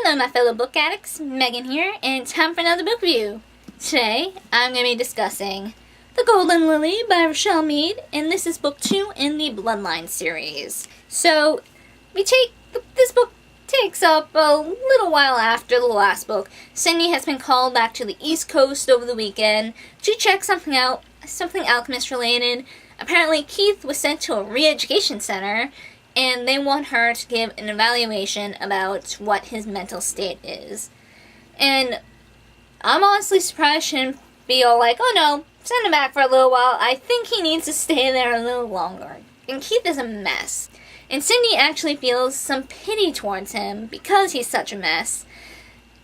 Hello my fellow book addicts, Megan here, and it's time for another book review. Today, I'm going to be discussing The Golden Lily by Richelle Mead, and this is book 2 in the Bloodlines series. So, this book takes up a little while after the last book. Cindy has been called back to the East Coast over the weekend to check something out, something alchemist related. Apparently Keith was sent to a re-education center, and they want her to give an evaluation about what his mental state is. And I'm honestly surprised she didn't be all like, oh no, send him back for a little while. I think he needs to stay there a little longer. And Keith is a mess. And Cindy actually feels some pity towards him because he's such a mess.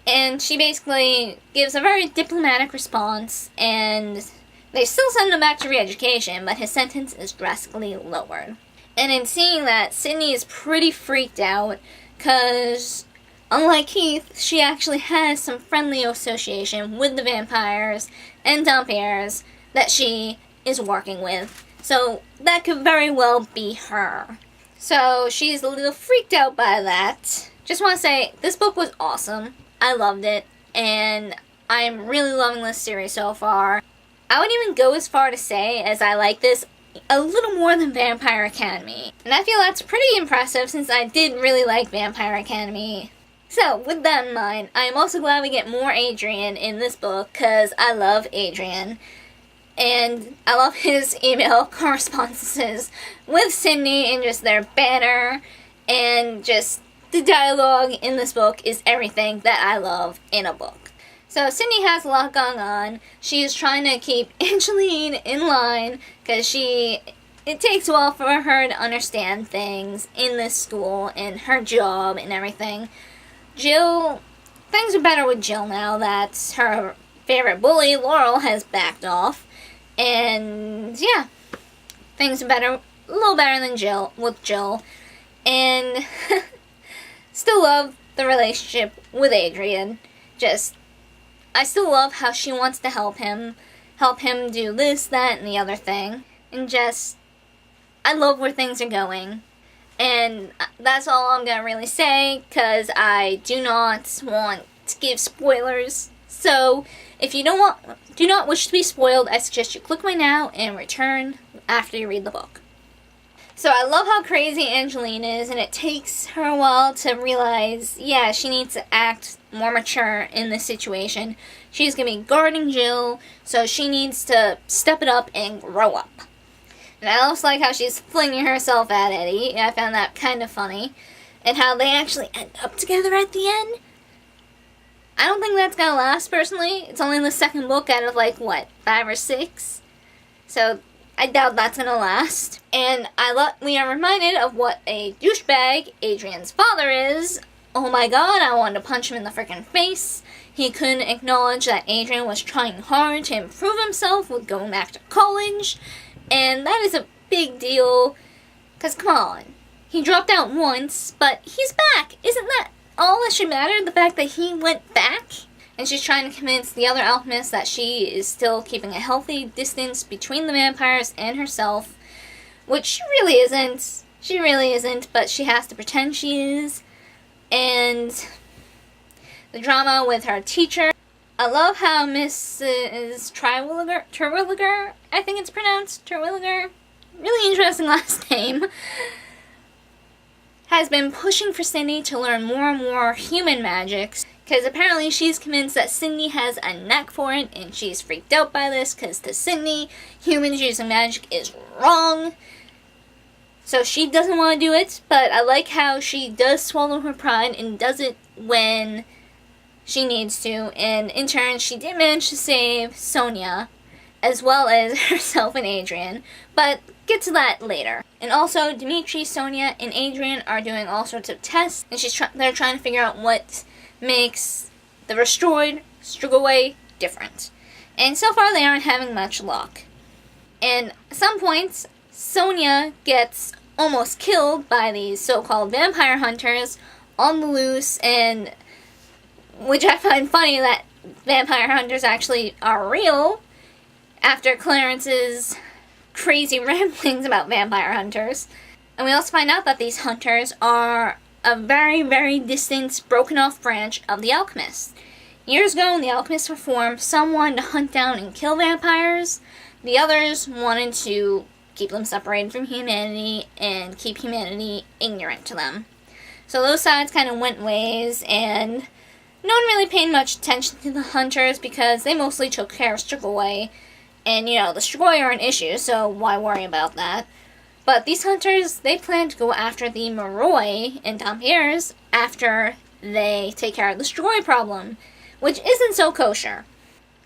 And she basically gives a very diplomatic response, and they still send him back to re-education, but his sentence is drastically lowered. And in seeing that, Cindy is pretty freaked out, because unlike Keith, she actually has some friendly association with the vampires and vampires that she is working with. So that could very well be her. So she's a little freaked out by that. Just want to say, this book was awesome. I loved it, and I'm really loving this series so far. I wouldn't even go as far to say as I like this a little more than Vampire Academy. And I feel that's pretty impressive since I did really like Vampire Academy. So, with that in mind, I am also glad we get more Adrian in this book, because I love Adrian. And I love his email correspondences with Cindy and just their banter, and just the dialogue in this book is everything that I love in a book. So Cindy has a lot going on. She is trying to keep Angeline in line because it takes a while for her to understand things in this school and her job and everything. Things are better with Jill now that her favorite bully, Laurel, has backed off. And yeah, things are a little better than with Jill. And still love the relationship with Adrian. I still love how she wants to help him do this, that, and the other thing. And I love where things are going. And that's all I'm going to really say, because I do not want to give spoilers. So, if you do not wish to be spoiled, I suggest you click my now and return after you read the book. So I love how crazy Angeline is, and it takes her a while to realize, yeah, she needs to act more mature in this situation. She's going to be guarding Jill, so she needs to step it up and grow up. And I also like how she's flinging herself at Eddie. I found that kind of funny. And how they actually end up together at the end. I don't think that's going to last, personally. It's only the second book out of, 5 or 6? So I doubt that's going to last. And we are reminded of what a douchebag Adrian's father is. Oh my god, I wanted to punch him in the freaking face. He couldn't acknowledge that Adrian was trying hard to improve himself with going back to college. And that is a big deal. Because come on, he dropped out once, but he's back. Isn't that all that should matter? The fact that he went back? And she's trying to convince the other alchemists that she is still keeping a healthy distance between the vampires and herself. Which she really isn't. She really isn't, but she has to pretend she is. And the drama with her teacher. I love how Mrs. Terwilliger, I think it's pronounced, Terwilliger, really interesting last name, has been pushing for Cindy to learn more and more human magics, because apparently she's convinced that Cindy has a knack for it, and she's freaked out by this, because to Cindy, humans using magic is wrong. So she doesn't want to do it, but I like how she does swallow her pride and does it when she needs to. And in turn, she did manage to save Sonia, as well as herself and Adrian. But get to that later. And also, Dimitri, Sonia, and Adrian are doing all sorts of tests, and they're trying to figure out what makes the restored Strigoi different. And so far, they aren't having much luck. And at some points, Sonia gets almost killed by these so-called vampire hunters on the loose, and which I find funny that vampire hunters actually are real after Clarence's crazy ramblings about vampire hunters. And we also find out that these hunters are a very, very distant, broken off branch of the alchemists. Years ago, when the alchemists were formed, some wanted to hunt down and kill vampires. The others wanted to keep them separated from humanity and keep humanity ignorant to them. So those sides kind of went ways, and no one really paid much attention to the hunters because they mostly took care of Strigoi. And, you know, the Strigoi are an issue, so why worry about that? But these hunters, they plan to go after the Moroi and Dampierres after they take care of the Strigoi problem, which isn't so kosher.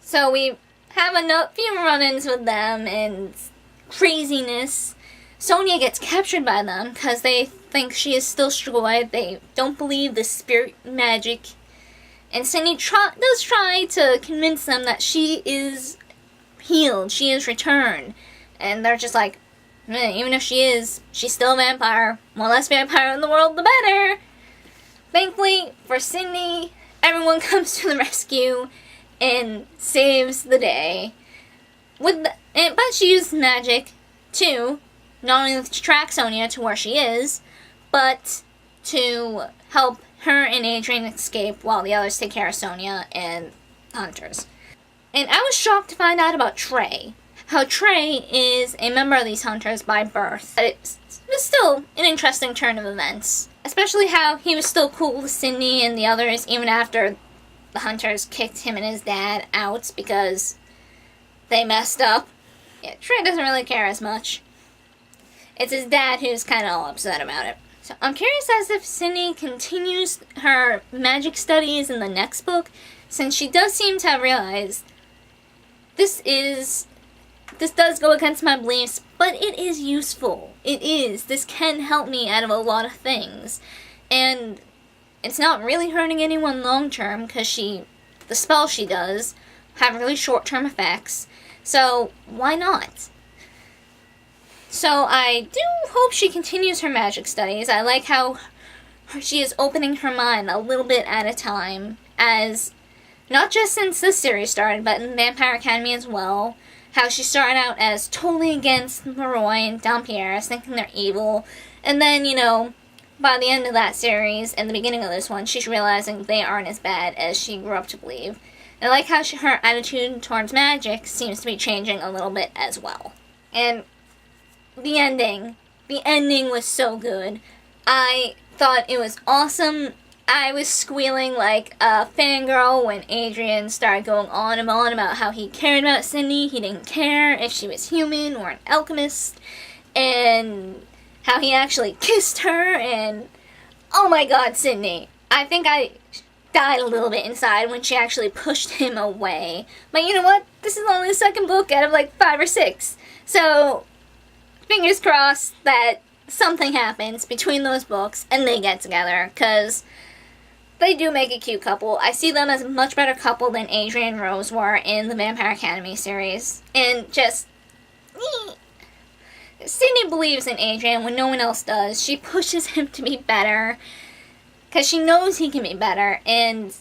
So we have a few run-ins with them and craziness. Sonia gets captured by them because they think she is still Strigoi. They don't believe the spirit magic. And Cindy does try to convince them that she is healed, she is returned. And they're just like, even if she is, she's still a vampire. One less vampire in the world, the better. Thankfully, for Cindy, everyone comes to the rescue and saves the day. But she used magic, too, not only to track Sonia to where she is, but to help her and Adrian escape while the others take care of Sonia and the hunters. And I was shocked to find out about Trey. How Trey is a member of these hunters by birth. But it was still an interesting turn of events. Especially how he was still cool with Cindy and the others even after the hunters kicked him and his dad out because they messed up. Yeah, Trey doesn't really care as much. It's his dad who's kind of all upset about it. So I'm curious as if Cindy continues her magic studies in the next book, since she does seem to have realized this does go against my beliefs, but it is useful. It is. This can help me out of a lot of things. And it's not really hurting anyone long term because the spells she does have really short term effects. So why not? So I do hope she continues her magic studies. I like how she is opening her mind a little bit at a time, as not just since this series started, but in Vampire Academy as well. How she started out as totally against Moroi and Dampierres, thinking they're evil. And then, you know, by the end of that series, and the beginning of this one, she's realizing they aren't as bad as she grew up to believe. And I like how her attitude towards magic seems to be changing a little bit as well. And the ending was so good. I thought it was awesome. I was squealing like a fangirl when Adrian started going on and on about how he cared about Cindy. He didn't care if she was human or an alchemist. And how he actually kissed her. And oh my god, Cindy. I think I died a little bit inside when she actually pushed him away. But you know what? This is only the second book out of like 5 or 6. So fingers crossed that something happens between those books and they get together, because they do make a cute couple. I see them as a much better couple than Adrian and Rose were in the Vampire Academy series. And just, Cindy believes in Adrian when no one else does. She pushes him to be better because she knows he can be better, and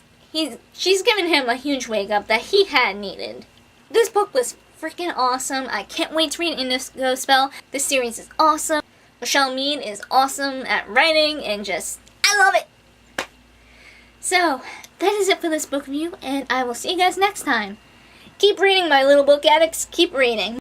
she's given him a huge wake up that he had needed. This book was freaking awesome. I can't wait to read Indigo Spell. This series is awesome. Richelle Mead is awesome at writing, and just, I love it! So, that is it for this book review, and I will see you guys next time. Keep reading, my little book addicts. Keep reading.